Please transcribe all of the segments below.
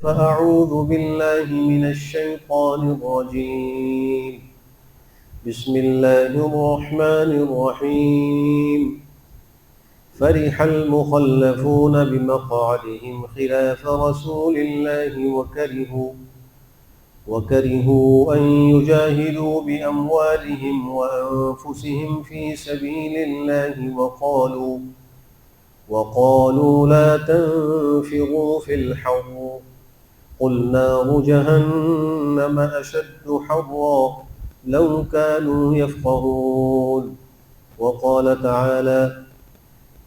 فأعوذ بالله من الشيطان الرجيم. بسم الله الرحمن الرحيم. فرح المخلفون بمقعدهم خلاف رسول الله وكرهوا أن يجاهدوا بأموالهم وأنفسهم في سبيل الله وقالوا لا تنفروا في الحر قل نار جهنم أشد حرا لو كانوا يفقهون. وقال تعالى: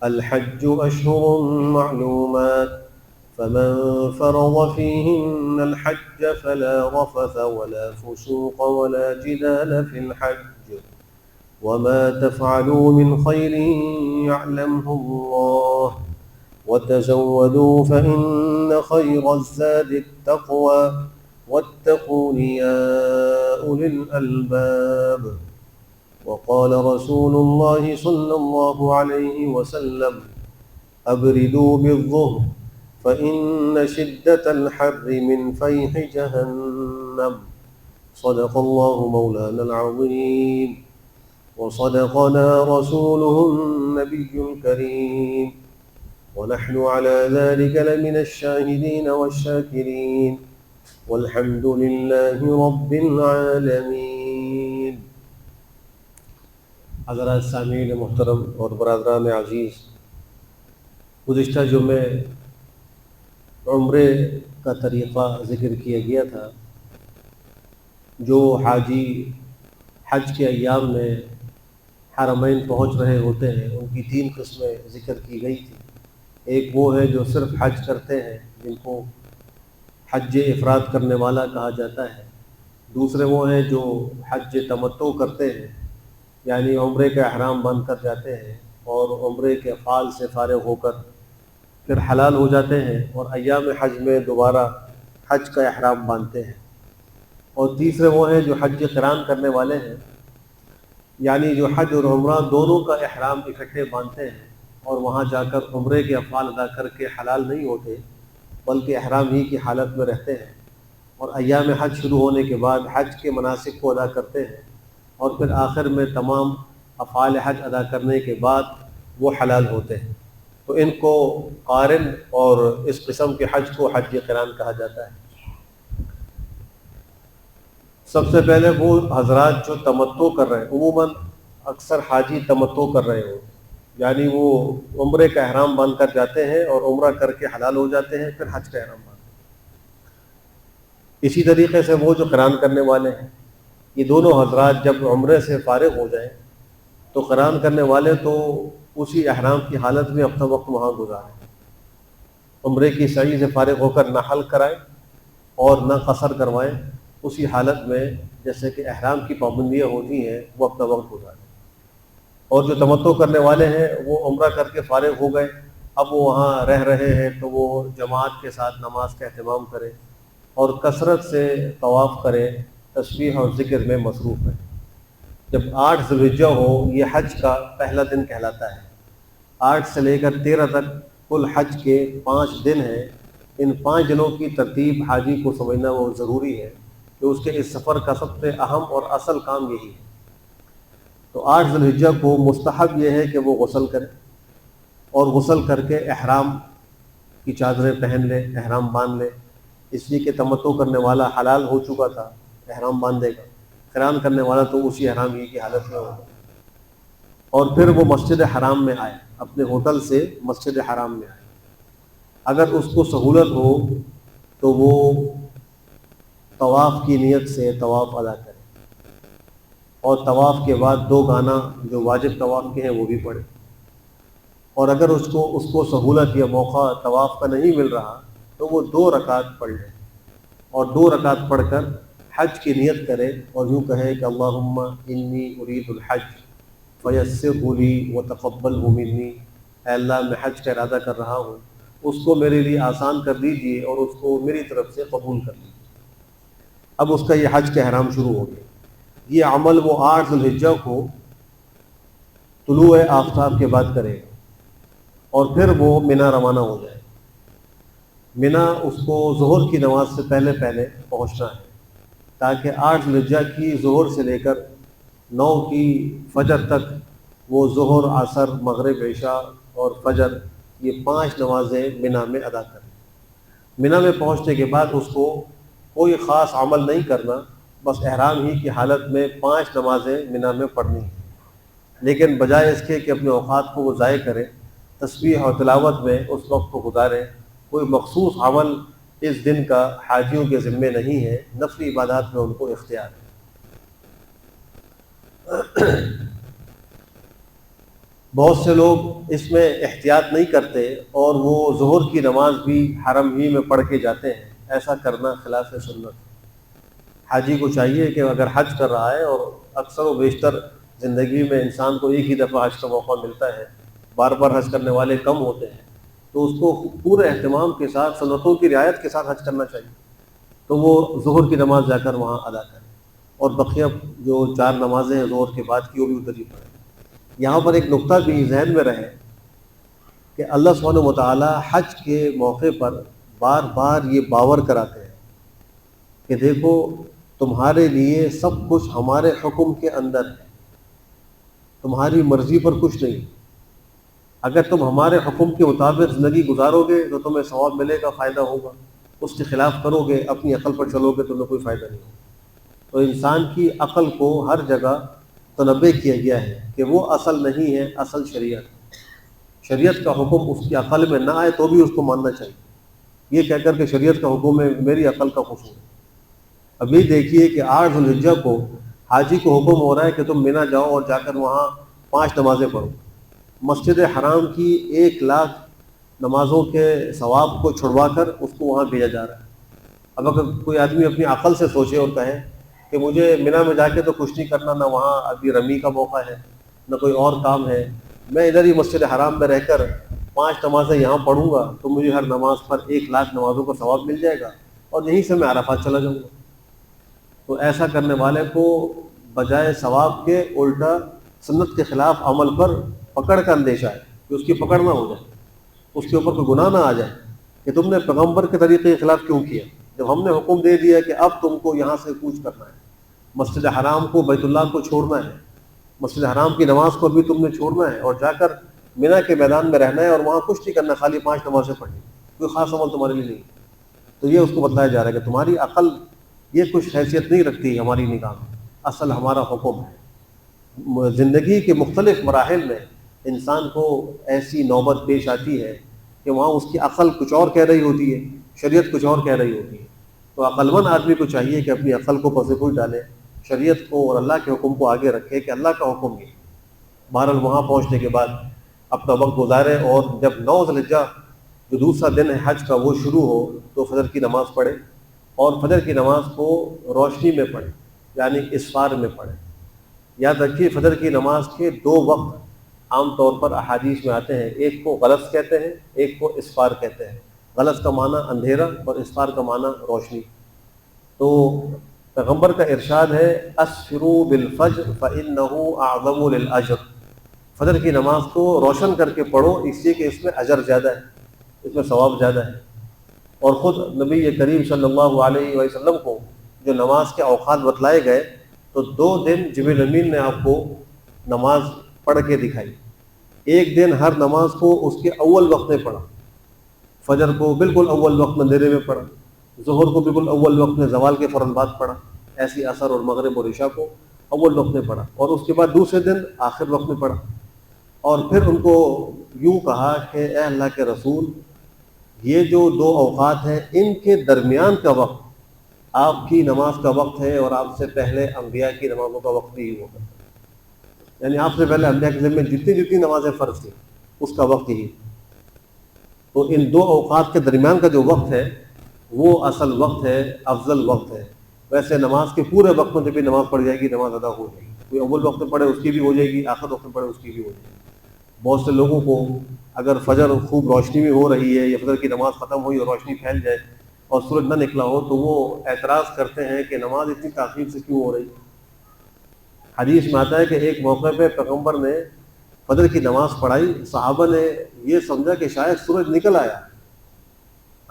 الحج أشهر معلومات فمن فرض فيهن الحج فلا رفث ولا فسوق ولا جدال في الحج وما تفعلوا من خير يعلمه الله وتزودوا فإن خير الزاد التقوى واتقون يا أولي الألباب. وقال رسول الله صلى الله عليه وسلم: أبردوا بالظهر فإن شدة الحر من فيح جهنم. صدق الله مولانا العظيم وصدقنا رسوله النبي الكريم ونحن على ذلك لمن الشاهدين والشاكرين والحمد لله رب العالمين. حضرات سامعین محترم اور برادران عزیز، گزشتہ جمعے عمرے کا طریقہ ذکر کیا گیا تھا. جو حاجی حج کے ایام میں حرمین پہنچ رہے ہوتے ہیں ان کی 3 قسمیں ذکر کی گئی تھی. ایک وہ ہے جو صرف حج کرتے ہیں جن کو حج افراد کرنے والا کہا جاتا ہے. دوسرے وہ ہیں جو حج تمتع کرتے ہیں، یعنی عمرے کا احرام باندھ کر جاتے ہیں اور عمرے کے افعال سے فارغ ہو کر پھر حلال ہو جاتے ہیں اور ایام حج میں دوبارہ حج کا احرام باندھتے ہیں. اور تیسرے وہ ہیں جو حج قران کرنے والے ہیں، یعنی جو حج اور عمرہ دونوں کا احرام اکٹھے باندھتے ہیں اور وہاں جا کر عمرے کے افعال ادا کر کے حلال نہیں ہوتے بلکہ احرام ہی کی حالت میں رہتے ہیں اور ایام حج شروع ہونے کے بعد حج کے مناسک کو ادا کرتے ہیں اور پھر آخر میں تمام افعال حج ادا کرنے کے بعد وہ حلال ہوتے ہیں. تو ان کو قارن اور اس قسم کے حج کو حج قران کہا جاتا ہے. سب سے پہلے وہ حضرات جو تمتع کر رہے ہیں، عموماً اکثر حاجی تمتع کر رہے ہوں، یعنی وہ عمرے کا احرام باندھ کر جاتے ہیں اور عمرہ کر کے حلال ہو جاتے ہیں پھر حج کا احرام باندھتے ہیں. اسی طریقے سے وہ جو قران کرنے والے ہیں، یہ دونوں حضرات جب عمرے سے فارغ ہو جائیں تو قران کرنے والے تو اسی احرام کی حالت میں اپنا وقت وہاں گزاریں، عمرے کی سعی سے فارغ ہو کر نہ حلق کرائیں اور نہ قصر کروائیں، اسی حالت میں جیسے کہ احرام کی پابندیاں ہوتی ہیں وہ اپنا وقت گزاریں. اور جو تمتع کرنے والے ہیں وہ عمرہ کر کے فارغ ہو گئے، اب وہ وہاں رہ رہے ہیں تو وہ جماعت کے ساتھ نماز کا اہتمام کریں اور کثرت سے طواف کریں، تسبیح اور ذکر میں مصروف ہیں. جب 8 ذی الحجہ ہو، یہ حج کا پہلا دن کہلاتا ہے. 8 سے لے کر 13 تک کل حج کے 5 دن ہیں. ان 5 دنوں کی ترتیب حاجی کو سمجھنا وہ ضروری ہے کہ اس کے اس سفر کا سب سے اہم اور اصل کام یہی ہے. تو 8 ذی الحجہ کو مستحب یہ ہے کہ وہ غسل کرے اور غسل کر کے احرام کی چادریں پہن لے، احرام باندھ لے، اس لیے کہ تمتع کرنے والا حلال ہو چکا تھا، احرام باندھے گا. قران کرنے والا تو اسی احرام ہی کی حالت میں ہوگا. اور پھر وہ مسجد حرام میں آئے، اپنے ہوٹل سے مسجد حرام میں آئے. اگر اس کو سہولت ہو تو وہ طواف کی نیت سے طواف ادا کرے اور طواف کے بعد 2 گانا جو واجب طواف کے ہیں وہ بھی پڑھے. اور اگر اس کو سہولت یا موقع طواف کا نہیں مل رہا تو وہ 2 رکعت پڑھ لے اور 2 رکعت پڑھ کر حج کی نیت کرے اور یوں کہے کہ اللہم انی ارید الحج فیسرہ لی وتقبلہ منی. اے اللہ، میں حج کا ارادہ کر رہا ہوں، اس کو میرے لیے آسان کر دیجئے اور اس کو میری طرف سے قبول کر لیجیے. اب اس کا یہ حج کا احرام شروع ہو گیا. یہ عمل وہ 8 ذی الحجہ کو طلوع آفتاب کے بعد کرے اور پھر وہ منی روانہ ہو جائے. منا اس کو ظہر کی نماز سے پہلے پہلے پہنچنا ہے، تاکہ 8 ذی الحجہ کی ظہر سے لے کر 9 کی فجر تک وہ ظہر، عصر، مغرب، عشاء اور فجر یہ 5 نمازیں منا میں ادا کریں۔ منا میں پہنچنے کے بعد اس کو کوئی خاص عمل نہیں کرنا، بس احرام ہی کی حالت میں 5 نمازیں منا میں پڑھنی ہیں، لیکن بجائے اس کے کہ اپنے اوقات کو وہ ضائع کریں، تسبیح اور تلاوت میں اس وقت کو گزاریں۔ کوئی مخصوص عمل اس دن کا حاجیوں کے ذمے نہیں ہے، نفلی عبادات میں ان کو اختیار ہے۔ بہت سے لوگ اس میں احتیاط نہیں کرتے اور وہ ظہر کی نماز بھی حرم ہی میں پڑھ کے جاتے ہیں، ایسا کرنا خلاف سنت ہے۔ حاجی کو چاہیے کہ اگر حج کر رہا ہے، اور اکثر و بیشتر زندگی میں انسان کو ایک ہی دفعہ حج کا موقع ملتا ہے، بار بار حج کرنے والے کم ہوتے ہیں، تو اس کو پورے اہتمام کے ساتھ سنتوں کی رعایت کے ساتھ حج کرنا چاہیے۔ تو وہ ظہر کی نماز جا کر وہاں ادا کریں، اور بقیہ جو 4 نمازیں ہیں ظہر کے بعد کی وہ بھی ادھر ہی پڑھیں۔ یہاں پر ایک نقطہ بھی ذہن میں رہے کہ اللہ سبحانہ وتعالی حج کے موقع پر بار بار یہ باور کراتے ہیں کہ دیکھو تمہارے لیے سب کچھ ہمارے حکم کے اندر ہے، تمہاری مرضی پر کچھ نہیں۔ اگر تم ہمارے حکم کے مطابق زندگی گزارو گے تو تمہیں ثواب ملے گا، فائدہ ہوگا، اس کے خلاف کرو گے، اپنی عقل پر چلو گے، تمہیں کوئی فائدہ نہیں ہوگا۔ تو انسان کی عقل کو ہر جگہ تنبیہ کیا گیا ہے کہ وہ اصل نہیں ہے، اصل شریعت۔ شریعت کا حکم اس کی عقل میں نہ آئے تو بھی اس کو ماننا چاہیے، یہ کہہ کر کہ شریعت کا حکم ہے، میری عقل کا قصور ہے۔ ابھی دیکھیے کہ 8 ذی الحجہ کو حاجی کو حکم ہو رہا ہے کہ تم منا جاؤ اور جا کر وہاں 5 نمازیں پڑھو۔ مسجد حرام کی 1,00,000 نمازوں کے ثواب کو چھڑوا کر اس کو وہاں بھیجا جا رہا ہے۔ اب اگر کوئی آدمی اپنی عقل سے سوچے اور کہے کہ مجھے منا میں جا کے تو کچھ نہیں کرنا، نہ وہاں ابھی رمی کا موقع ہے، نہ کوئی اور کام ہے، میں ادھر ہی مسجد حرام میں رہ کر 5 نمازیں یہاں پڑھوں گا تو مجھے ہر نماز پر 1,00,000 نمازوں کا ثواب مل جائے گا، اور یہیں سے میں عرفات چلا جاؤں گا۔ تو ایسا کرنے والے کو بجائے ثواب کے الٹا سنت کے خلاف عمل پر پکڑ کا اندیشہ ہے کہ اس کی پکڑ نہ ہو جائے، اس کے اوپر کوئی گناہ نہ آ جائے کہ تم نے پیغمبر کے طریقے کے خلاف کیوں کیا، جب ہم نے حکم دے دیا کہ اب تم کو یہاں سے کوچ کرنا ہے، مسجد حرام کو، بیت اللہ کو چھوڑنا ہے، مسجد حرام کی نماز کو بھی تم نے چھوڑنا ہے، اور جا کر منا کے میدان میں رہنا ہے اور وہاں کچھ نہیں کرنا، خالی 5 نمازیں پڑھنی، کوئی خاص عمل تمہارے لیے نہیں۔ تو یہ اس کو بتلایا جا رہا ہے کہ تمہاری عقل یہ کچھ حیثیت نہیں رکھتی ہماری نگاہ میں، اصل ہمارا حکم ہے۔ زندگی کے مختلف مراحل میں انسان کو ایسی نوبت پیش آتی ہے کہ وہاں اس کی عقل کچھ اور کہہ رہی ہوتی ہے، شریعت کچھ اور کہہ رہی ہوتی ہے۔ تو عقل مند آدمی کو چاہیے کہ اپنی عقل کو پس پوچھ ڈالے، شریعت کو اور اللہ کے حکم کو آگے رکھے کہ اللہ کا حکم یہ۔ بہرحال وہاں پہنچنے کے بعد اپنا وقت گزارے، اور جب 9 ذی الحجہ جو دوسرا دن ہے حج کا وہ شروع ہو تو فجر کی نماز پڑھے، اور فجر کی نماز کو روشنی میں پڑھے، یعنی اسفار میں پڑھے۔ یاد رکھیے فجر کی نماز کے 2 وقت عام طور پر احادیث میں آتے ہیں، ایک کو غلس کہتے ہیں، ایک کو اسفار کہتے ہیں۔ غلس کا معنی اندھیرا اور اسفار کا معنی روشنی۔ تو پیغمبر کا ارشاد ہے اسفروا بالفجر فإنه اعظم للأجر، فجر کی نماز کو روشن کر کے پڑھو، اس لیے کہ اس میں اجر زیادہ ہے، اس میں ثواب زیادہ ہے۔ اور خود نبی کریم صلی اللہ علیہ وسلم کو جو نماز کے اوقات بتلائے گئے تو 2 دن جبریل امین نے آپ کو نماز پڑھ کے دکھائی۔ ایک دن ہر نماز کو اس کے اول وقت میں پڑھا، فجر کو بالکل اول وقت میں اندھیرے میں پڑھا، ظہر کو بالکل اول وقت میں زوال کے فوراً بعد پڑھا، ایسی عصر اور مغرب اور عشاء کو اول وقت میں پڑھا، اور اس کے بعد دوسرے دن آخر وقت میں پڑھا۔ اور پھر ان کو یوں کہا کہ اے اللہ کے رسول، یہ جو 2 اوقات ہیں ان کے درمیان کا وقت آپ کی نماز کا وقت ہے، اور آپ سے پہلے انبیاء کی نمازوں کا وقت بھی ہوا کرتا ہے، یعنی آپ سے پہلے انبیاء کے ذمہ جتنی نمازیں فرض تھیں اس کا وقت ہی۔ تو ان 2 اوقات کے درمیان کا جو وقت ہے وہ اصل وقت ہے، افضل وقت ہے۔ ویسے نماز کے پورے وقت میں جب بھی نماز پڑھ جائے گی نماز ادا ہو جائے گی، کوئی اول وقت میں پڑھے اس کی بھی ہو جائے گی، آخر وقت میں پڑھے اس کی بھی ہو جائے گی۔ بہت سے لوگوں کو اگر فجر خوب روشنی میں ہو رہی ہے یا فجر کی نماز ختم ہوئی اور روشنی پھیل جائے اور سورج نہ نکلا ہو تو وہ اعتراض کرتے ہیں کہ نماز اتنی تاخیر سے کیوں ہو رہی۔ حدیث میں آتا ہے کہ ایک موقع پہ پیغمبر نے فجر کی نماز پڑھائی، صحابہ نے یہ سمجھا کہ شاید سورج نکل آیا،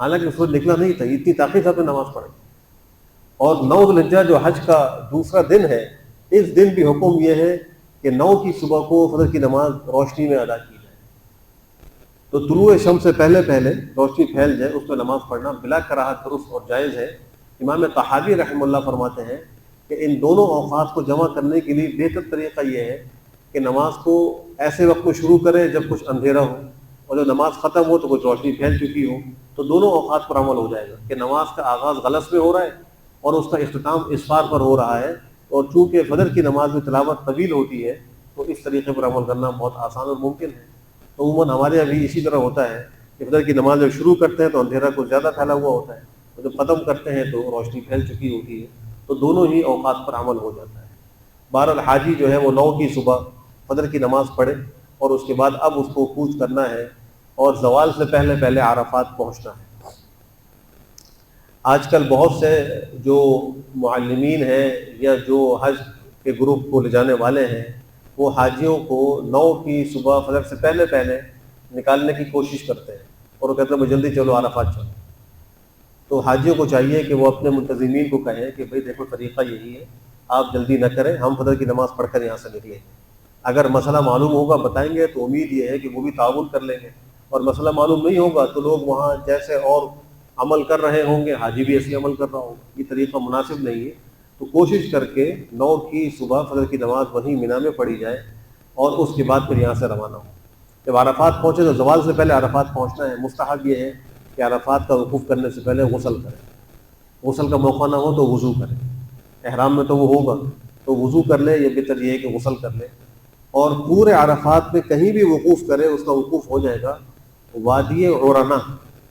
حالانکہ سورج نکلا نہیں تھا، اتنی تاخیر سے آپ نے نماز پڑھی. اور 9 ذی الحجہ جو حج کا دوسرا دن ہے، اس دن بھی حکم یہ ہے کہ 9 کی صبح کو فجر کی نماز روشنی میں ادا کی جائے. تو طلوع شمس سے پہلے پہلے روشنی پھیل جائے اس میں نماز پڑھنا بلا کراہت درست اور جائز ہے. امام طحاوی رحمہ اللہ فرماتے ہیں کہ ان دونوں اوقات کو جمع کرنے کے لیے بہتر طریقہ یہ ہے کہ نماز کو ایسے وقت میں شروع کرے جب کچھ اندھیرا ہو، اور جب نماز ختم ہو تو کچھ روشنی پھیل چکی ہو، تو دونوں اوقات پر عمل ہو جائے گا کہ نماز کا آغاز غلس میں ہو رہا ہے اور اس کا اختتام اسفار پر ہو رہا ہے. اور چونکہ فجر کی نماز میں تلاوت طویل ہوتی ہے تو اس طریقے پر عمل کرنا بہت آسان اور ممکن ہے. تو عموماً ہمارے یہاں بھی اسی طرح ہوتا ہے کہ فجر کی نماز جب شروع کرتے ہیں تو اندھیرا کچھ زیادہ پھیلا ہوا ہوتا ہے، اور جب ختم کرتے ہیں تو روشنی پھیل چکی ہوتی ہے. تو دونوں ہی اوقات پر عمل ہو جاتا ہے. بہرحال حاجی جو ہے وہ 9 کی صبح فجر کی نماز پڑھے اور اس کے بعد اب اس کو کوچ کرنا ہے اور زوال سے پہلے پہلے عرفات پہنچنا ہے. آج کل بہت سے جو معلمین ہیں یا جو حج کے گروپ کو لے جانے والے ہیں وہ حاجیوں کو 9 کی صبح فجر سے پہلے پہلے نکالنے کی کوشش کرتے ہیں اور وہ کہتے ہیں جلدی چلو عرفات چلو. تو حاجیوں کو چاہیے کہ وہ اپنے منتظمین کو کہیں کہ بھئی دیکھو طریقہ یہی ہے، آپ جلدی نہ کریں، ہم فجر کی نماز پڑھ کر یہاں سے نکلیں. اگر مسئلہ معلوم ہوگا بتائیں گے تو امید یہ ہے کہ وہ بھی تعاون کر لیں گے، اور مسئلہ معلوم نہیں ہوگا تو لوگ وہاں جیسے اور عمل کر رہے ہوں گے حاجی بھی ایسے عمل کر رہا ہوگا. یہ طریقہ مناسب نہیں ہے. تو کوشش کر کے 9 کی صبح فجر کی نماز وہیں مینا میں پڑھی جائے اور اس کے بعد پھر یہاں سے روانہ ہو. جب عرفات پہنچے تو زوال سے پہلے عرفات پہنچنا ہے. مستحب یہ ہے کہ عرفات کا وقوف کرنے سے پہلے غسل کریں. غسل کا موقع نہ ہو تو وضو کریں. احرام میں تو وہ ہوگا تو وضو کر لے، یہ بہتر یہ ہے کہ غسل کر لے. اور پورے عرفات میں کہیں بھی وقوف کرے اس کا وقوف ہو جائے گا. وادی عرنہ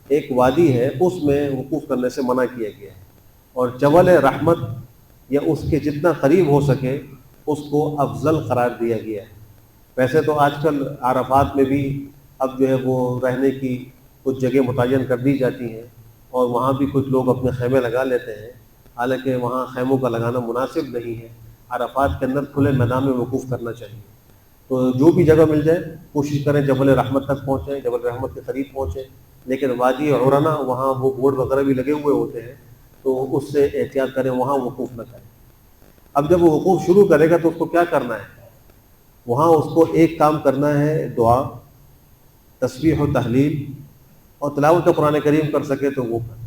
ایک وادی ہے، اس میں وقوف کرنے سے منع کیا گیا ہے، اور جبل رحمت یا اس کے جتنا قریب ہو سکے اس کو افضل قرار دیا گیا ہے. ویسے تو آج کل عرفات میں بھی اب جو ہے وہ رہنے کی کچھ جگہ متعین کر دی جاتی ہیں اور وہاں بھی کچھ لوگ اپنے خیمے لگا لیتے ہیں، حالانکہ وہاں خیموں کا لگانا مناسب نہیں ہے. عرفات کے اندر کھلے میدان میں وقوف کرنا چاہیے. تو جو بھی جگہ مل جائے کوشش کریں جبل رحمت تک پہنچیں، جبل رحمت کے قریب پہنچیں. لیکن وادی عرنہ وہاں وہ بورڈ وغیرہ بھی لگے ہوئے ہوتے ہیں تو اس سے احتیاط کریں، وہاں وقوف نہ کریں. اب جب وہ وقوف شروع کرے گا تو اس کو کیا کرنا ہے؟ وہاں اس کو ایک کام کرنا ہے، دعا، تسبیح و تحلیل اور تلاوت قرآن کریم کر سکے تو وہ کرے.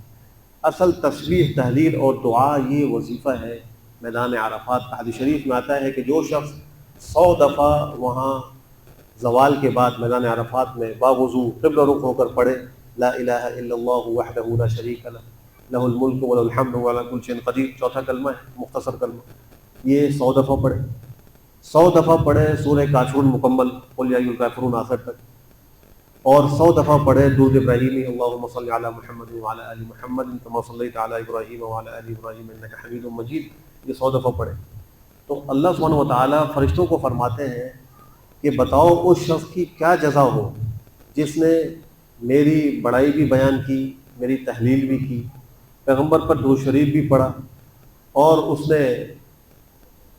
اصل تسبیح، تحلیل اور دعا یہ وظیفہ ہے میدان عرفات کا. حدیث شریف میں آتا ہے کہ جو شخص 100 دفعہ وہاں زوال کے بعد میدان عرفات میں باوضو قبلہ رخ ہو کر پڑھے لا الہ الا اللہ وحدہ لا شریک لہ لہ الملک وله الحمد وهو على كل شيء قدیر، چوتھا کلمہ ہے، مختصر کلمہ، یہ 100 دفعہ پڑھے. 100 دفعہ پڑھے سورہ کافرون مکمل قل یا ایھا الکافرون آخر تک، اور 100 دفعہ پڑھے درود ابراہیمی اللہم صل علی محمد وعلی آل محمد کما صلیت علی ابراہیم وعلی آل ابراہیم انک حمید مجید، یہ 100 دفعہ پڑھے. تو اللہ سبحانہ وتعالیٰ فرشتوں کو فرماتے ہیں کہ بتاؤ اس شخص کی کیا جزا ہو جس نے میری بڑائی بھی بیان کی، میری تحلیل بھی کی، پیغمبر پر درود شریف بھی پڑھا اور اس نے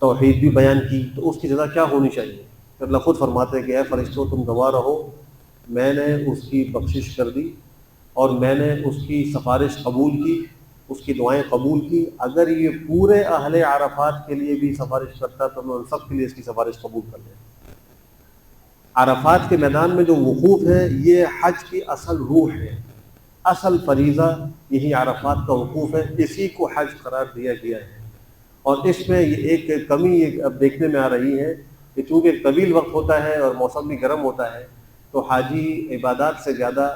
توحید بھی بیان کی، تو اس کی جزا کیا ہونی چاہیے. پھر اللہ خود فرماتے ہیں کہ اے فرشتوں تم گواہ رہو، میں نے اس کی بخشش کر دی اور میں نے اس کی سفارش قبول کی، اس کی دعائیں قبول کی. اگر یہ پورے اہل عرفات کے لیے بھی سفارش کرتا تو میں ان سب کے لیے اس کی سفارش قبول کر لیتا. عرفات کے میدان میں جو وقوف ہے یہ حج کی اصل روح ہے، اصل فریضہ یہی عرفات کا وقوف ہے، اسی کو حج قرار دیا گیا ہے. اور اس میں یہ ایک کمی اب دیکھنے میں آ رہی ہے کہ چونکہ طویل وقت ہوتا ہے اور موسم بھی گرم ہوتا ہے تو حاجی عبادات سے زیادہ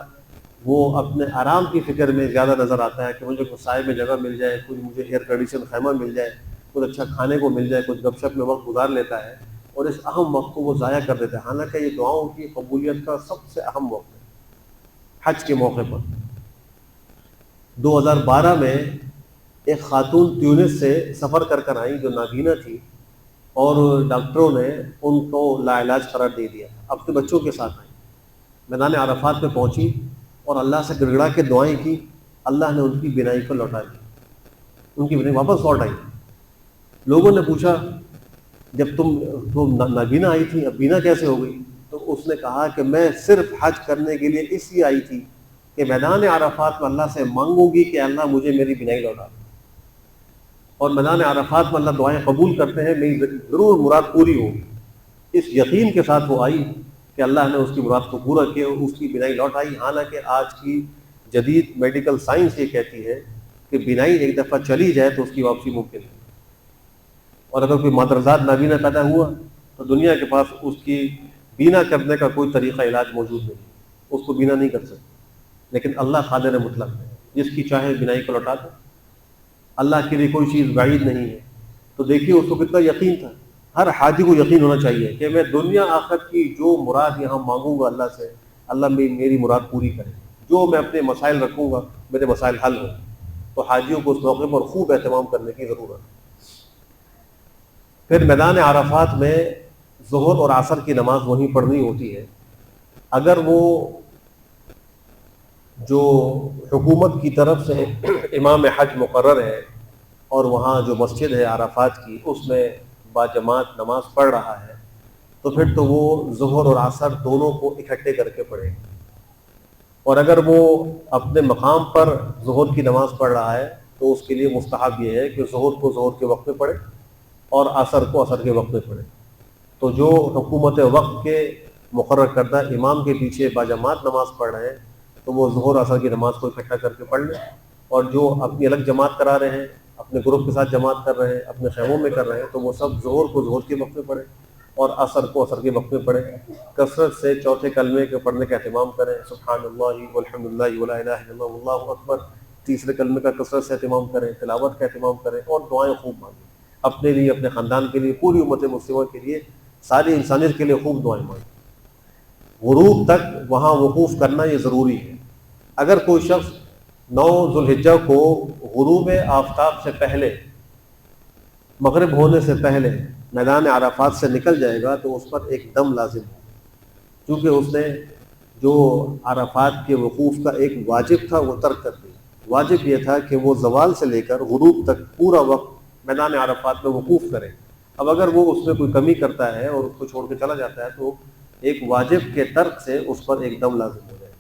وہ اپنے آرام کی فکر میں زیادہ نظر آتا ہے کہ مجھے کچھ سائے میں جگہ مل جائے، کچھ مجھے ایئر کنڈیشن خیمہ مل جائے، کچھ اچھا کھانے کو مل جائے، کچھ گپ شپ میں وقت گزار لیتا ہے اور اس اہم وقت کو وہ ضائع کر دیتا ہے. حالانکہ یہ دعاؤں کی قبولیت کا سب سے اہم وقت ہے حج کے موقع پر. 2012 میں ایک خاتون تیونس سے سفر کر آئیں جو نابینا تھی اور ڈاکٹروں نے ان کو لا علاج قرار دے دیا. اپنے بچوں کے ساتھ آئیں، میدان عرفات میں پہنچی اور اللہ سے گڑگڑا کے دعائیں کی. اللہ نے ان کی بینائی کو لوٹا دی، ان کی بینائی واپس لوٹ آئی. لوگوں نے پوچھا جب تم نابینا آئی تھی اب بینا کیسے ہو گئی؟ تو اس نے کہا کہ میں صرف حج کرنے کے لیے اس لیے آئی تھی کہ میدان عرفات میں اللہ سے مانگوں گی کہ اللہ مجھے میری بینائی لوٹا دے، اور میدان عرفات میں اللہ دعائیں قبول کرتے ہیں، میری ضرور مراد پوری ہوگی۔ اس یقین کے ساتھ وہ آئی کہ اللہ نے اس کی مراد کو پورا کیا، اس کی بینائی لوٹ آئی۔ حالانکہ آج کی جدید میڈیکل سائنس یہ کہتی ہے کہ بینائی ایک دفعہ چلی جائے تو اس کی واپسی ممکن ہے، اور اگر کوئی مادرزاد نابینا پیدا ہوا تو دنیا کے پاس اس کی بینا کرنے کا کوئی طریقہ علاج موجود نہیں، اس کو بینا نہیں کر سکتے۔ لیکن اللہ قادر مطلق ہے، جس کی چاہے بینائی کو لوٹا دے، اللہ کے لیے کوئی چیز بعید نہیں ہے۔ تو دیکھیے اس کو کتنا یقین تھا۔ ہر حاجی کو یقین ہونا چاہیے کہ میں دنیا آخرت کی جو مراد یہاں مانگوں گا اللہ سے، اللہ میری مراد پوری کرے، جو میں اپنے مسائل رکھوں گا میرے مسائل حل ہوں۔ تو حاجیوں کو اس موقع پر خوب اہتمام کرنے کی ضرورت ہے۔ پھر میدان عرفات میں ظہر اور عصر کی نماز وہیں پڑھنی ہوتی ہے۔ اگر وہ جو حکومت کی طرف سے امام حج مقرر ہے اور وہاں جو مسجد ہے عرفات کی اس میں باجماعت نماز پڑھ رہا ہے، تو پھر تو وہ ظہر اور عصر دونوں کو اکٹھے کر کے پڑھے۔ اور اگر وہ اپنے مقام پر ظہر کی نماز پڑھ رہا ہے تو اس کے لیے مستحب یہ ہے کہ ظہر کو ظہر کے وقت میں پڑھے اور عصر کو عصر کے وقت میں پڑھے۔ تو جو حکومت وقت کے مقرر کردہ امام کے پیچھے باجماعت نماز پڑھ رہے ہیں تو وہ ظہر عصر کی نماز کو اکٹھا کر کے پڑھ لیں، اور جو اپنی الگ جماعت کرا رہے ہیں، اپنے گروپ کے ساتھ جماعت کر رہے ہیں، اپنے خیموں میں کر رہے ہیں، تو وہ سب ظہر کو ظہر کے وقت میں پڑھیں اور عصر کو عصر کے وقت میں پڑھیں۔ کثرت سے چوتھے کلمے کے پڑھنے کا اہتمام کریں، سبحان اللہ والحمد للہ ولا الہ الا اللہ واللہ اکبر۔ تیسرے کلمے کا کثرت سے اہتمام کریں، تلاوت کا اہتمام کریں، اور دعائیں خوب مانگیں، اپنے لیے، اپنے خاندان کے لیے، پوری امت مسلمہ کے لیے، ساری انسانیت کے لیے خوب دعائیں مانگیں۔ غروب تک وہاں وقوف کرنا یہ ضروری ہے۔ اگر کوئی شخص 9 ذوالحجہ کو غروب آفتاب سے پہلے، مغرب ہونے سے پہلے میدان عرفات سے نکل جائے گا تو اس پر ایک دم لازم ہے، کیونکہ اس نے جو عرفات کے وقوف کا ایک واجب تھا وہ ترک کر دیا۔ واجب یہ تھا کہ وہ زوال سے لے کر غروب تک پورا وقت میدان عرفات میں وقوف کرے۔ اب اگر وہ اس میں کوئی کمی کرتا ہے اور اس کو چھوڑ کے چلا جاتا ہے تو ایک واجب کے ترک سے اس پر ایک دم لازم ہو جائے گا۔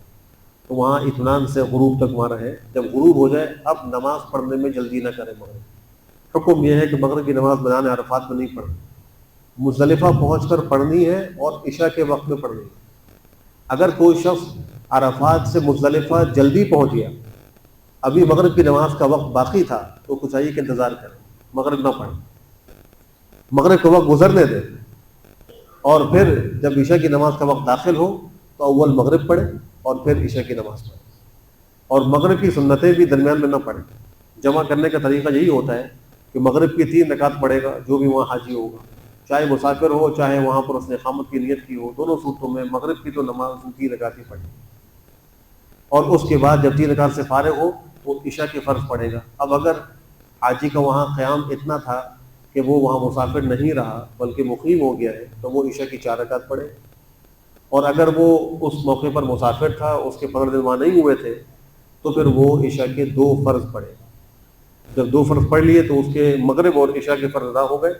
تو وہاں اطمینان سے غروب تک وہاں رہے۔ جب غروب ہو جائے اب نماز پڑھنے میں جلدی نہ کرے۔ مغرب حکم یہ ہے کہ مغرب کی نماز میدان عرفات میں نہیں پڑھنی، مزدلفہ پہنچ کر پڑھنی ہے اور عشاء کے وقت میں پڑھنی ہے۔ اگر کوئی شخص عرفات سے مزدلفہ جلدی پہنچ گیا، ابھی مغرب کی نماز کا وقت باقی تھا، تو کچھ چاہیے کہ انتظار کریں، مغرب نہ پڑھیں، مغرب کا وقت گزرنے دیں، اور پھر جب عشاء کی نماز کا وقت داخل ہو تو اول مغرب پڑھیں اور پھر عشاء کی نماز پڑھیں۔ اور مغرب کی سنتیں بھی درمیان میں نہ پڑھیں۔ جمع کرنے کا طریقہ یہی ہوتا ہے کہ مغرب کی 3 رکعت پڑھے گا جو بھی وہاں حاجی ہوگا، چاہے مسافر ہو چاہے وہاں پر اس نے اقامت کی نیت کی ہو، دونوں صورتوں میں مغرب کی تو نماز 3 رکعت ہی پڑھے، اور اس کے بعد جب 3 رکعت سے فارغ ہو تو عشاء کے فرض پڑھے گا۔ اب اگر حاجی کا وہاں قیام اتنا تھا کہ وہ وہاں مسافر نہیں رہا بلکہ مقیم ہو گیا ہے تو وہ عشاء کی 4 رکعت پڑھے، اور اگر وہ اس موقع پر مسافر تھا، اس کے 15 دن وہاں نہیں ہوئے تھے، تو پھر وہ عشاء کے 2 فرض پڑھے۔ جب 2 فرض پڑھ لیے تو اس کے مغرب اور عشاء کے فرض ادا ہو گئے۔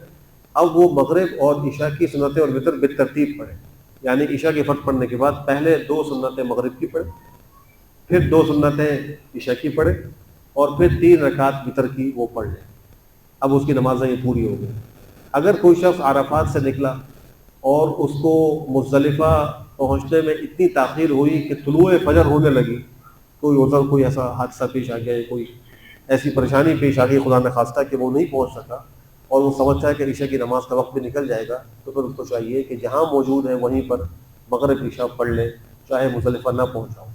اب وہ مغرب اور عشاء کی سنتیں اور وتر بالترتیب پڑھے، یعنی عشاء کے فرض پڑھنے کے بعد پہلے 2 سنتیں مغرب کی پڑھے، پھر 2 سنتیں عشاء کی پڑھے، اور پھر 3 رکعت وتر کی وہ پڑھ لیں۔ اب اس کی نمازیں یہ پوری ہو گئی۔ اگر کوئی شخص عرفات سے نکلا اور اس کو مزدلفہ پہنچنے میں اتنی تاخیر ہوئی کہ طلوع فجر ہونے لگی، کوئی عذر، کوئی ایسا حادثہ پیش آ گیا، کوئی ایسی پریشانی پیش آ گئی خدا نخواستہ کہ وہ نہیں پہنچ سکا، اور وہ سمجھتا ہے کہ عشاء کی نماز کا وقت بھی نکل جائے گا، تو پھر اس کو چاہیے کہ جہاں موجود ہے وہیں پر مغرب عشاء پڑھ لے، چاہے مزدلفہ نہ پہنچا ہو۔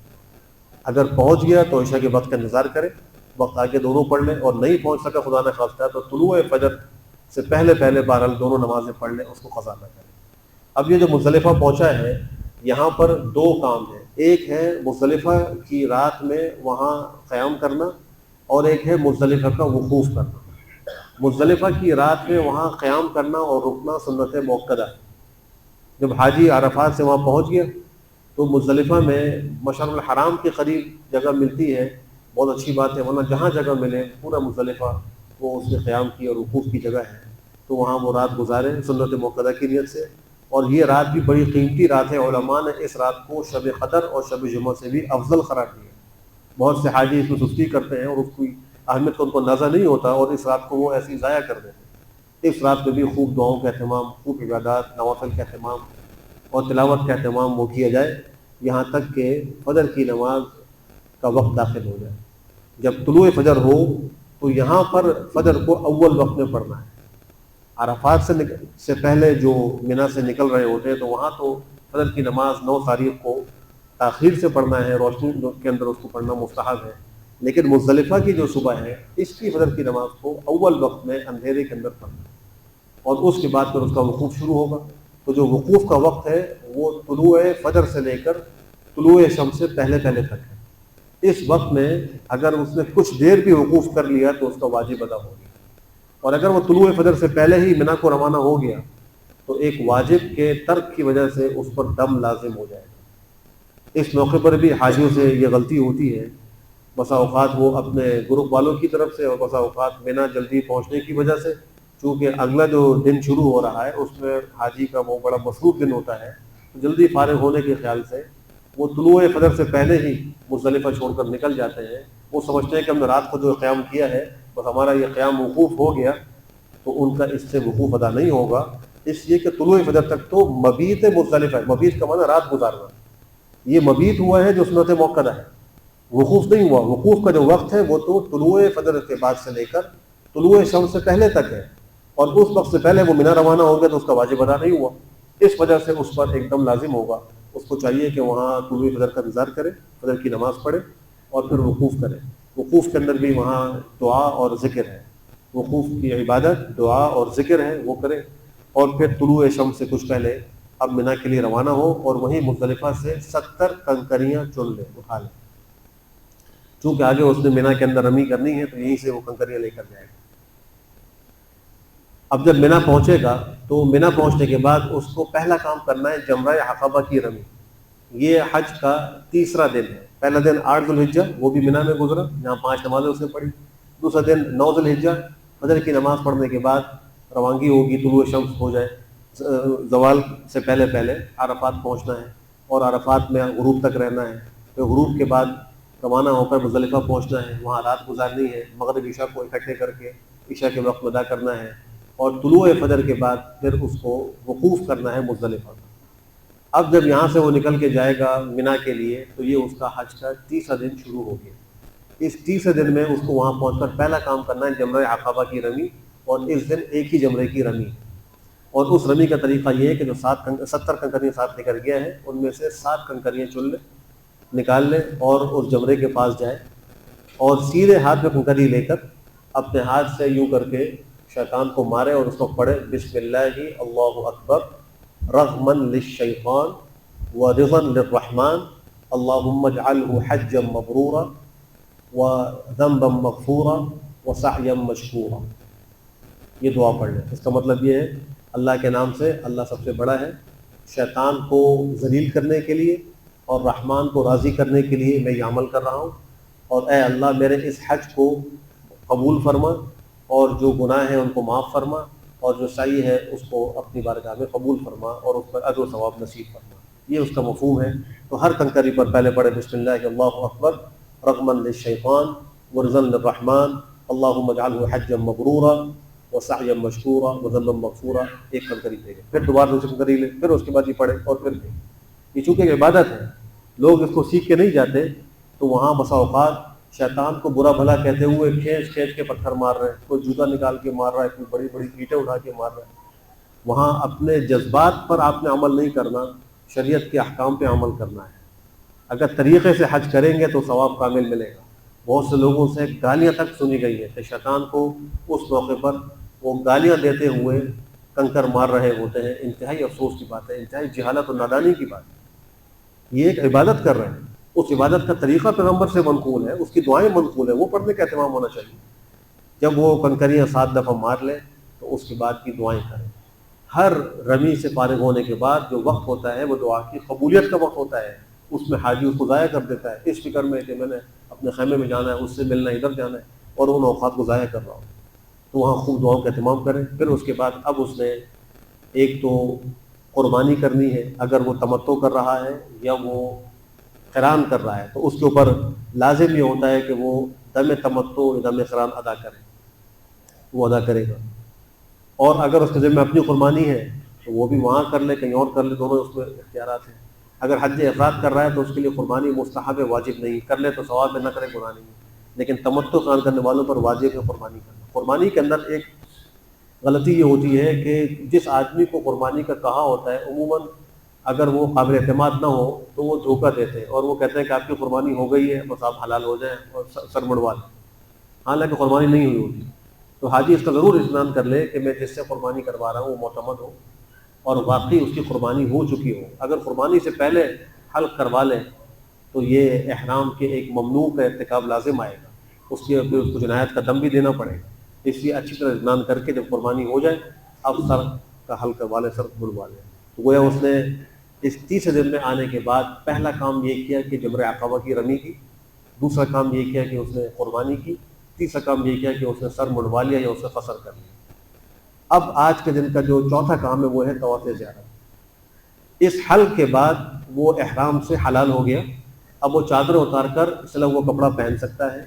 اگر پہنچ گیا تو عشاء کے وقت کا انتظار کرے، وقت آگے دونوں پڑھ لیں، اور نہیں پہنچ سکا خدا نخواستہ تو طلوع فجر سے پہلے بہرحال دونوں نمازیں پڑھ لیں، اس کو قضا نہ کریں۔ اب یہ جو مزدلفہ پہنچا ہے یہاں پر 2 کام ہیں، ایک ہے مزدلفہ کی رات میں وہاں قیام کرنا، اور ایک ہے مزدلفہ کا وقوف کرنا۔ مزدلفہ کی رات میں وہاں قیام کرنا اور رکنا سنت مؤکدہ ہے۔ جب حاجی عرفات سے وہاں پہنچ گیا تو مزدلفہ میں مشعر الحرام کے قریب جگہ ملتی ہے، بہت اچھی بات ہے، ورنہ جہاں جگہ ملے پورا مزدلفہ وہ اس کے قیام کی اور وقوف کی جگہ ہے، تو وہاں وہ رات گزاریں سنت مؤکدہ کی نیت سے۔ اور یہ رات بھی بڑی قیمتی رات ہے، علماء نے اس رات کو شب قدر اور شب جمعہ سے بھی افضل قرار دیا۔ بہت سے حاجی اس میں سستی کرتے ہیں اور اس کی اہمیت کو ان کو اندازہ نہیں ہوتا، اور اس رات کو وہ ایسی ضائع کر دیتے ہیں۔ اس رات میں بھی خوب دعاؤں کا اہتمام، خوب عبادات، نوافل کا اہتمام اور تلاوت کا اہتمام وہ کیا جائے، یہاں تک کہ فجر کی نماز کا وقت داخل ہو جائے۔ جب طلوع فجر ہو تو یہاں پر فجر کو اول وقت میں پڑھنا ہے۔ عرفات سے پہلے جو منا سے نکل رہے ہوتے ہیں تو وہاں تو فجر کی نماز 9 تاریخ کو تاخیر سے پڑھنا ہے، روشنی کے اندر اس کو پڑھنا مستحب ہے، لیکن مزدلفہ کی جو صبح ہے اس کی فجر کی نماز کو اول وقت میں اندھیرے کے اندر پڑھنا ہے، اور اس کے بعد پھر اس کا وقوف شروع ہوگا۔ تو جو وقوف کا وقت ہے وہ طلوع فجر سے لے کر طلوع شمس سے پہلے تک ہے۔ اس وقت میں اگر اس نے کچھ دیر بھی وقوف کر لیا تو اس کا واجب ادا ہو گیا، اور اگر وہ طلوع فجر سے پہلے ہی منا کو روانہ ہو گیا تو ایک واجب کے ترک کی وجہ سے اس پر دم لازم ہو جائے گا۔ اس موقع پر بھی حاجیوں سے یہ غلطی ہوتی ہے، بسا اوقات وہ اپنے گروپ والوں کی طرف سے اور بسا اوقات منا جلدی پہنچنے کی وجہ سے، چونکہ اگلا جو دن شروع ہو رہا ہے اس میں حاجی کا وہ بڑا مصروف دن ہوتا ہے، جلدی فارغ ہونے کے خیال سے وہ طلوع فجر سے پہلے ہی مزدلفہ چھوڑ کر نکل جاتے ہیں۔ وہ سمجھتے ہیں کہ ہم نے رات کو جو قیام کیا ہے بس ہمارا یہ قیام وقوف ہو گیا، تو ان کا اس سے وقوف ادا نہیں ہوگا، اس لیے کہ طلوع فجر تک تو مبیت مزدلفہ ہے۔ مبیت کا معنی رات گزارنا، یہ مبیت ہوا ہے جو سنت موقدہ ہے، وقوف نہیں ہوا۔ وقوف کا جو وقت ہے وہ تو طلوع فجر کے بعد سے لے کر طلوع شمس سے پہلے تک ہے، اور اس وقت سے پہلے وہ منا روانہ ہو گیا تو اس کا واجب ادا نہیں ہوا، اس وجہ سے اس پر ایک دم لازم ہوگا۔ اس کو چاہیے کہ وہاں طلوع فجر کا انتظار کرے، فجر کی نماز پڑھے اور پھر وقوف کرے۔ وقوف کے اندر بھی وہاں دعا اور ذکر ہے، وقوف کی عبادت دعا اور ذکر ہے وہ کرے، اور پھر طلوع شمس سے کچھ پہلے اب منا کے لیے روانہ ہو اور وہیں مزدلفہ سے 70 کنکریاں چن لے، اٹھا لے، چونکہ آگے اس نے منا کے اندر رمی کرنی ہے تو یہیں سے وہ کنکریاں لے کر جائے گا۔ اب جب منا پہنچے گا تو منا پہنچنے کے بعد اس کو پہلا کام کرنا ہے جمرہ عقبہ کی رمی۔ یہ حج کا تیسرا دن ہے۔ پہلا دن 8 ذو الحجہ، وہ بھی منا میں گزرا، جہاں 5 نمازیں اس نے پڑھی۔ دوسرا دن 9 ذو الحجہ، فجر کی نماز پڑھنے کے بعد روانگی ہوگی، طلوع شمس ہو جائے، زوال سے پہلے عرفات پہنچنا ہے اور عرفات میں غروب تک رہنا ہے، پھر غروب کے بعد روانہ ہو کر مزدلفہ پہنچنا ہے، وہاں رات گزارنی ہے، مغرب عشاء کو اکٹھے کر کے عشاء کے وقت ادا کرنا ہے، اور طلوع فجر کے بعد پھر اس کو وقوف کرنا ہے مزدلفہ کا۔ اب جب یہاں سے وہ نکل کے جائے گا منا کے لیے تو یہ اس کا حج کا تیسرا دن شروع ہو گیا۔ اس تیسرے دن میں اس کو وہاں پہنچ کر پہلا کام کرنا ہے جمرہ عقبہ کی رمی، اور اس دن ایک ہی جمرے کی رمی، اور اس رمی کا طریقہ یہ ہے کہ جو 70 کنکریاں ساتھ لے کر گیا ہے ان میں سے 7 کنکریاں چن لے، نکال لے اور اس جمرے کے پاس جائے، اور سیدھے ہاتھ میں کنکری لے کر اپنے ہاتھ سے یوں کر کے شیطان کو مارے اور اس کو پڑھے بسم اللہ اللہ اکبر رغما للشیطان ورضا للرحمن اللہم اجعلہ حجا مبرورا وذنبا مغفورا وسعیا مشکورا۔ یہ دعا پڑھ لیں۔ اس کا مطلب یہ ہے اللہ کے نام سے، اللہ سب سے بڑا ہے، شیطان کو ذلیل کرنے کے لیے اور رحمان کو راضی کرنے کے لیے میں یہ عمل کر رہا ہوں، اور اے اللہ میرے اس حج کو قبول فرما، اور جو گناہ ہیں ان کو معاف فرما، اور جو سعی ہے اس کو اپنی بارگاہ میں قبول فرما اور اس پر اجر و ثواب نصیب فرما۔ یہ اس کا مفہوم ہے۔ تو ہر کنکری پر پہلے پڑھے بسم اللہ اللہ اکبر رغما للشیطان ورضا للرحمن اللہم اجعلہ حجا مبرورا وسعیا مشکورا وذنبا مغفورا، ایک کنکری دے گا، پھر دوبارہ دوسری کنکری لے، پھر اس کے بعد یہ پڑھے اور پھر دے۔ یہ چونکہ ایک عبادت ہے، لوگ اس کو سیکھ کے نہیں جاتے تو وہاں بسا اوقات شیطان کو برا بھلا کہتے ہوئے کھینچ کے پتھر مار رہے ہیں، کوئی جوتا نکال کے مار رہا ہے، کوئی بڑی بڑی اینٹیں اٹھا کے مار رہا ہے۔ وہاں اپنے جذبات پر آپ نے عمل نہیں کرنا، شریعت کے احکام پہ عمل کرنا ہے۔ اگر طریقے سے حج کریں گے تو ثواب کامل ملے گا۔ بہت سے لوگوں سے گالیاں تک سنی گئی ہیں کہ شیطان کو اس موقع پر وہ گالیاں دیتے ہوئے کنکر مار رہے ہوتے ہیں۔ انتہائی افسوس کی بات ہے، انتہائی جہالت اور نادانی کی بات ہے۔ یہ ایک عبادت کر رہے ہیں، اس عبادت کا طریقہ پیغمبر سے منقول ہے، اس کی دعائیں منقول ہیں، وہ پڑھنے کا اہتمام ہونا چاہیے۔ جب وہ کنکریاں 7 دفعہ مار لے تو اس کے بعد کی دعائیں کریں۔ ہر رمی سے فارغ ہونے کے بعد جو وقت ہوتا ہے وہ دعا کی قبولیت کا وقت ہوتا ہے، اس میں حاجی اس کو ضائع کر دیتا ہے اس فکر میں کہ میں نے اپنے خیمے میں جانا ہے، اس سے ملنا ہے، ادھر جانا ہے، اور ان اوقات کو ضائع کر رہا ہوں۔ تو وہاں خوب دعاؤں کا اہتمام کریں۔ پھر اس کے بعد اب اس نے ایک تو قربانی کرنی ہے، اگر وہ تمتع کر رہا ہے یا وہ قران کر رہا ہے تو اس کے اوپر لازم یہ ہوتا ہے کہ وہ دم تمتع دم قران ادا کرے، وہ ادا کرے گا. اور اگر اس کے ذمہ اپنی قربانی ہے تو وہ بھی وہاں کر لے، کہیں اور کر لے، دونوں اس میں اختیارات ہیں. اگر حج افراد کر رہا ہے تو اس کے لیے قربانی مستحب ہے، واجب نہیں. کر لے تو ثواب میں، نہ کرے گناہ نہیں ہے. لیکن تمتع قران کرنے والوں پر واجب ہے قربانی کرنا. قربانی کے اندر ایک غلطی یہ ہوتی ہے کہ جس آدمی کو قربانی کا کہا ہوتا ہے عموماً اگر وہ قابل اعتماد نہ ہو تو وہ دھوکہ دیتے ہیں اور وہ کہتے ہیں کہ آپ کی قربانی ہو گئی ہے، بس آپ حلال ہو جائیں اور سر مڑوا لیں، حالانکہ قربانی نہیں ہوئی ہوتی. تو حاجی اس کا ضرور اطمینان کر لے کہ میں جس سے قربانی کروا رہا ہوں وہ معتمد ہو اور واقعی اس کی قربانی ہو چکی ہو. اگر قربانی سے پہلے حلق کروا لے تو یہ احرام کے ایک ممنوع کا ارتکاب لازم آئے گا، اس کو جنایت کا دم بھی دینا پڑے گا. اس لیے اچھی طرح اطمینان کر کے جب قربانی ہو جائے اب سر کا حلق کروا لے، سر بلوا لے. تو گویا اس نے اس 30 دن میں آنے کے بعد پہلا کام یہ کیا کہ جمرہ عقبہ کی رمی کی، دوسرا کام یہ کیا کہ اس نے قربانی کی، تیسرا کام یہ کیا کہ اس نے سر منڈوا لیا یا اس نے قصر کر لیا. اب آج کے دن کا جو چوتھا کام ہے وہ ہے طواف زیارت. اس حلق کے بعد وہ احرام سے حلال ہو گیا. اب وہ چادر اتار کر اصلا وہ کپڑا پہن سکتا ہے،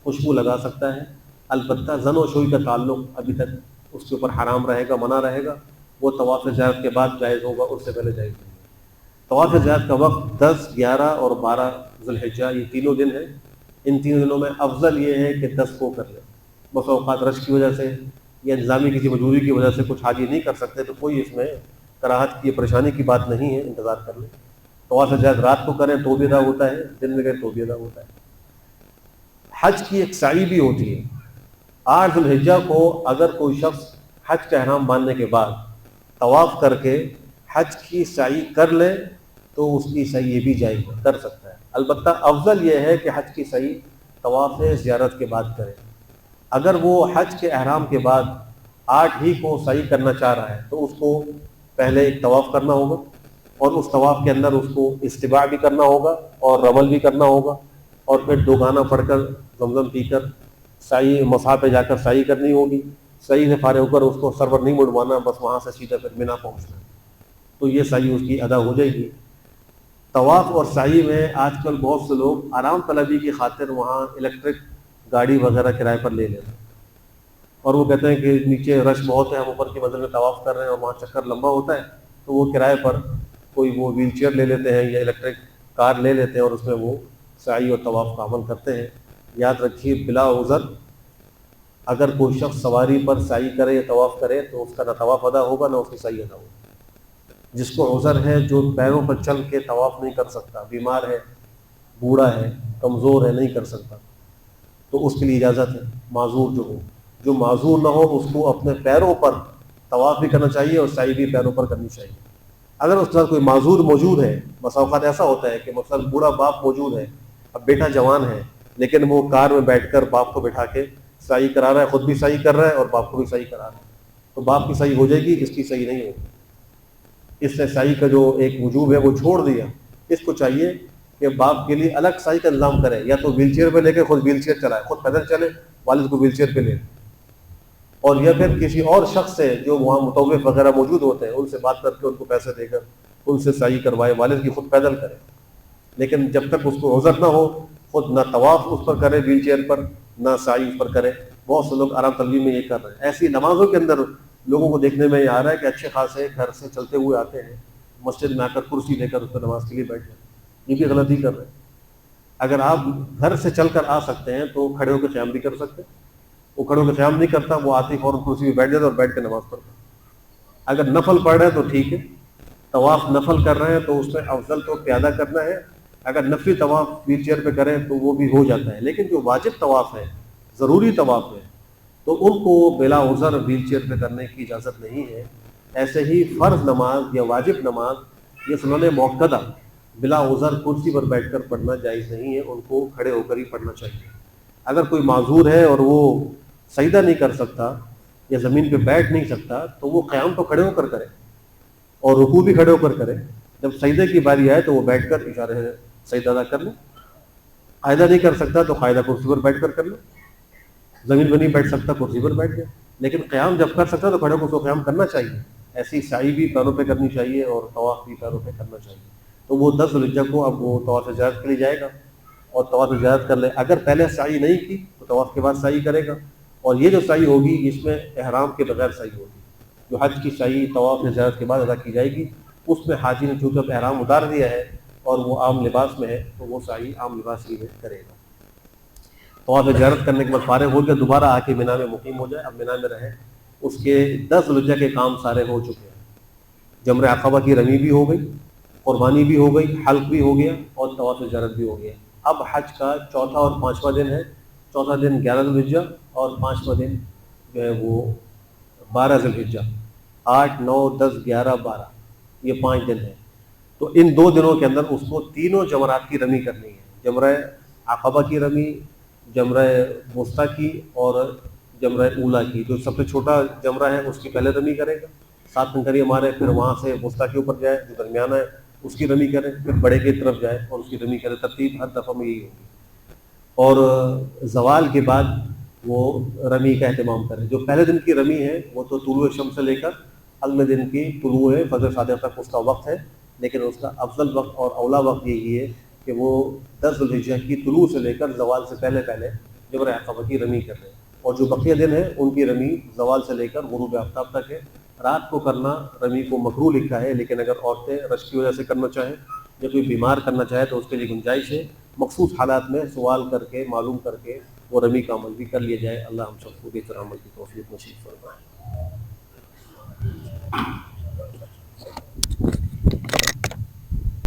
خوشبو لگا سکتا ہے. البتہ زن و شوئی کا تعلق ابھی تک اس کے اوپر حرام رہے گا، منع رہے گا. وہ طواف زیارت کے بعد جائز ہوگا، اس سے پہلے جائز نہیں. طواف زیارت کا وقت 10، 11 اور 12 ذی الحجہ، یہ تینوں دن ہیں. ان تینوں دنوں میں افضل یہ ہے کہ 10 کو کر لیں. بس اوقات رش کی وجہ سے یا انتظامی کسی مجبوری کی وجہ سے کچھ حاجی نہیں کر سکتے تو کوئی اس میں کراہت کی پریشانی کی بات نہیں ہے، انتظار کر لیں. طواف زیارت رات کو کریں تو بھی ادا ہوتا ہے، دن میں کریں تو بھی ادا ہوتا ہے. حج کی ایک سعی بھی ہوتی ہے. 8 ذی الحجہ کو اگر کوئی شخص حج کا احرام باندھنے کے بعد طواف کر کے حج کی سعی کر لے تو اس کی سعی یہ بھی جائز کر سکتا ہے. البتہ افضل یہ ہے کہ حج کی سعی طواف زیارت کے بعد کرے. اگر وہ حج کے احرام کے بعد 8 ہی کو سعی کرنا چاہ رہا ہے تو اس کو پہلے ایک طواف کرنا ہوگا اور اس طواف کے اندر اس کو استباع بھی کرنا ہوگا اور رمل بھی کرنا ہوگا اور پھر دوگانہ پڑھ کر زمزم پی کر سعی مصحف پہ جا کر سعی کرنی ہوگی. سعی سے فارغ ہو کر اس کو سرور نہیں مڑوانا، بس وہاں سے سیدھا پھر مینا پہنچنا، تو یہ سعی اس کی ادا ہو جائے گی. طواف اور سعی میں آج کل بہت سے لوگ آرام طلبی کی خاطر وہاں الیکٹرک گاڑی وغیرہ کرائے پر لے لیتے ہیں اور وہ کہتے ہیں کہ نیچے رش بہت ہے، ہم اوپر کی منزل میں طواف کر رہے ہیں اور وہاں چکر لمبا ہوتا ہے، تو وہ کرائے پر کوئی وہ ویل چیئر لے لیتے ہیں یا الیکٹرک کار لے لیتے ہیں اور اس میں وہ سعی اور طواف کا عمل کرتے ہیں. یاد رکھیے بلا عذر اگر کوئی شخص سواری پر سعی کرے یا طواف کرے تو اس کا نہ طواف ادا ہوگا نہ اس کی سعی ادا ہوگا. جس کو عذر ہے، جو پیروں پر چل کے طواف نہیں کر سکتا، بیمار ہے، بوڑھا ہے، کمزور ہے، نہیں کر سکتا، تو اس کے لیے اجازت ہے. معذور جو معذور نہ ہو اس کو اپنے پیروں پر طواف بھی کرنا چاہیے اور سعی بھی پیروں پر کرنی چاہیے. اگر اس طرح کوئی معذور موجود ہے، بس اوقات ایسا ہوتا ہے کہ مثلا بوڑھا باپ موجود ہے، اب بیٹا جوان ہے لیکن وہ کار میں بیٹھ کر باپ کو بٹھا کے سعی کرا رہا ہے، خود بھی سعی کر رہا ہے اور باپ کو بھی سعی کرا رہا ہے، تو باپ کی سعی ہو جائے گی، اس کی سعی نہیں ہوگی. اس نے سعی کا جو ایک وجوب ہے وہ چھوڑ دیا. اس کو چاہیے کہ باپ کے لیے الگ سعی کا انتظام کرے، یا تو ویل چیئر پہ لے کے خود ویل چیئر چلائے، خود پیدل چلے، والد کو ویل چیئر پہ لے، اور یا پھر کسی اور شخص سے جو وہاں مطوف وغیرہ موجود ہوتے ہیں ان سے بات کر کے ان کو پیسے دے کر ان سے سعی کروائے، والد کی خود پیدل کرے. لیکن جب تک اس کو عذر نہ ہو خود نہ طواف اس پر کرے ویل چیئر پر، نہ سعی اس پر کرے. بہت سے لوگ آرام طلبی میں یہ کر رہے ہیں. ایسی نمازوں کے اندر لوگوں کو دیکھنے میں یہ آ رہا ہے کہ اچھے خاصے گھر سے چلتے ہوئے آتے ہیں، مسجد میں آ کر کرسی لے کر اس پر نماز کے لیے بیٹھ جائیں. یہ بھی غلطی کر رہے ہیں. اگر آپ گھر سے چل کر آ سکتے ہیں تو کھڑے ہو کے قیام بھی کر سکتے ہیں. وہ کھڑے ہو کے قیام نہیں کرتا، وہ آتے ہی فوراً کرسی پہ بیٹھ جاتا اور بیٹھ کے نماز پڑھتا. اگر نفل پڑھ رہے ہیں تو ٹھیک ہے، طواف نفل کر رہے ہیں تو اس میں افضل تو پیادہ کرنا ہے. اگر نفلی طواف ویل چیئر پہ کریں تو وہ بھی ہو جاتا ہے. لیکن جو واجب طواف ہے، ضروری طواف ہے، تو ان کو بلا عذر ویل چیئر پہ کرنے کی اجازت نہیں ہے. ایسے ہی فرض نماز یا واجب نماز یہ سنن موقدہ بلا عذر کرسی پر بیٹھ کر پڑھنا جائز نہیں ہے، ان کو کھڑے ہو کر ہی پڑھنا چاہیے. اگر کوئی معذور ہے اور وہ سجدہ نہیں کر سکتا یا زمین پہ بیٹھ نہیں سکتا تو وہ قیام تو کھڑے ہو کر کرے اور رکوع بھی کھڑے ہو کر کرے. جب سجدے کی باری آئے تو وہ بیٹھ کر اشارے سے سجدہ ادا کر لے. قاعدہ نہیں کر سکتا تو قاعدہ کرسی پر بیٹھ کر لے. زمین پہ نہیں بیٹھ سکتا کرسی پر بیٹھ گیا. لیکن قیام جب کر سکتا تو کھڑے کو قیام کرنا چاہیے. ایسی سعی بھی پیروں پہ کرنی چاہیے اور طواف بھی پیروں پہ کرنا چاہیے. تو وہ 10 ذوالحجہ کو اب وہ طواف زیارت کے لیے جائے گا اور طواف زیارت کر لے. اگر پہلے سعی نہیں کی تو طواف کے بعد سعی کرے گا. اور یہ جو سعی ہوگی اس میں احرام کے بغیر سعی ہوگی. جو حج کی سعی طواف زیارت کے بعد ادا کی جائے گی اس میں حاجی نے چونکہ احرام اتار دیا ہے اور وہ عام لباس میں ہے تو وہ سعی عام لباس ہی میں کرے گا. طواف زیارت کرنے کے بعد فارغ ہو گیا دوبارہ آ کے مینا میں مقیم ہو جائے. اب مینا میں رہے. اس کے 10 ذوالحجہ کے کام سارے ہو چکے ہیں. جمرہ عقبہ کی رمی بھی ہو گئی, قربانی بھی ہو گئی, حلق بھی ہو گیا اور طواف زیارت بھی ہو گیا. اب حج کا چوتھا اور پانچواں دن ہے. چوتھا دن 11 ذوالحجہ اور پانچواں دن جو ہے وہ 12 ذوالحجہ. 8, 9, 10, 11, 12 یہ 5 دن ہیں. تو ان 2 دنوں کے اندر اس کو تینوں جمرات کی رمی کرنی ہے. جمرہ عقبہ کی رمی, جمرہ وسطیٰ کی اور جمرہ اولا کی. جو سب سے چھوٹا جمرہ ہے اس کی پہلے رمی کرے گا, 7 کنکری مارے, پھر وہاں سے وسطیٰ کے اوپر جائے, جو درمیانہ ہے اس کی رمی کرے, پھر بڑے کی طرف جائے اور اس کی رمی کرے. ترتیب ہر دفعہ میں یہی ہوگی. اور زوال کے بعد وہ رمی کا اہتمام کرے. جو پہلے دن کی رمی ہے وہ تو طلوع شمس سے لے کر اگلے دن کی طلوع فجر صادق تک اس کا وقت ہے, لیکن اس کا افضل وقت اور اولا وقت یہی ہے کہ وہ 10 ذوالحجہ کی طلوع سے لے کر زوال سے پہلے پہلے جمرہ عقبہ کی رمی کر لیں. اور جو بقیہ دن ہے ان کی رمی زوال سے لے کر غروب آفتاب تک ہے. رات کو کرنا رمی کو مکروہ لکھا ہے, لیکن اگر عورتیں رش کی وجہ سے کرنا چاہیں یا کوئی بیمار کرنا چاہے تو اس کے لیے گنجائش ہے. مخصوص حالات میں سوال کر کے معلوم کر کے وہ رمی کا عمل بھی کر لیا جائے. اللہ ہم سب کو بہتر عمل کی توفیق نصیب فرمائے.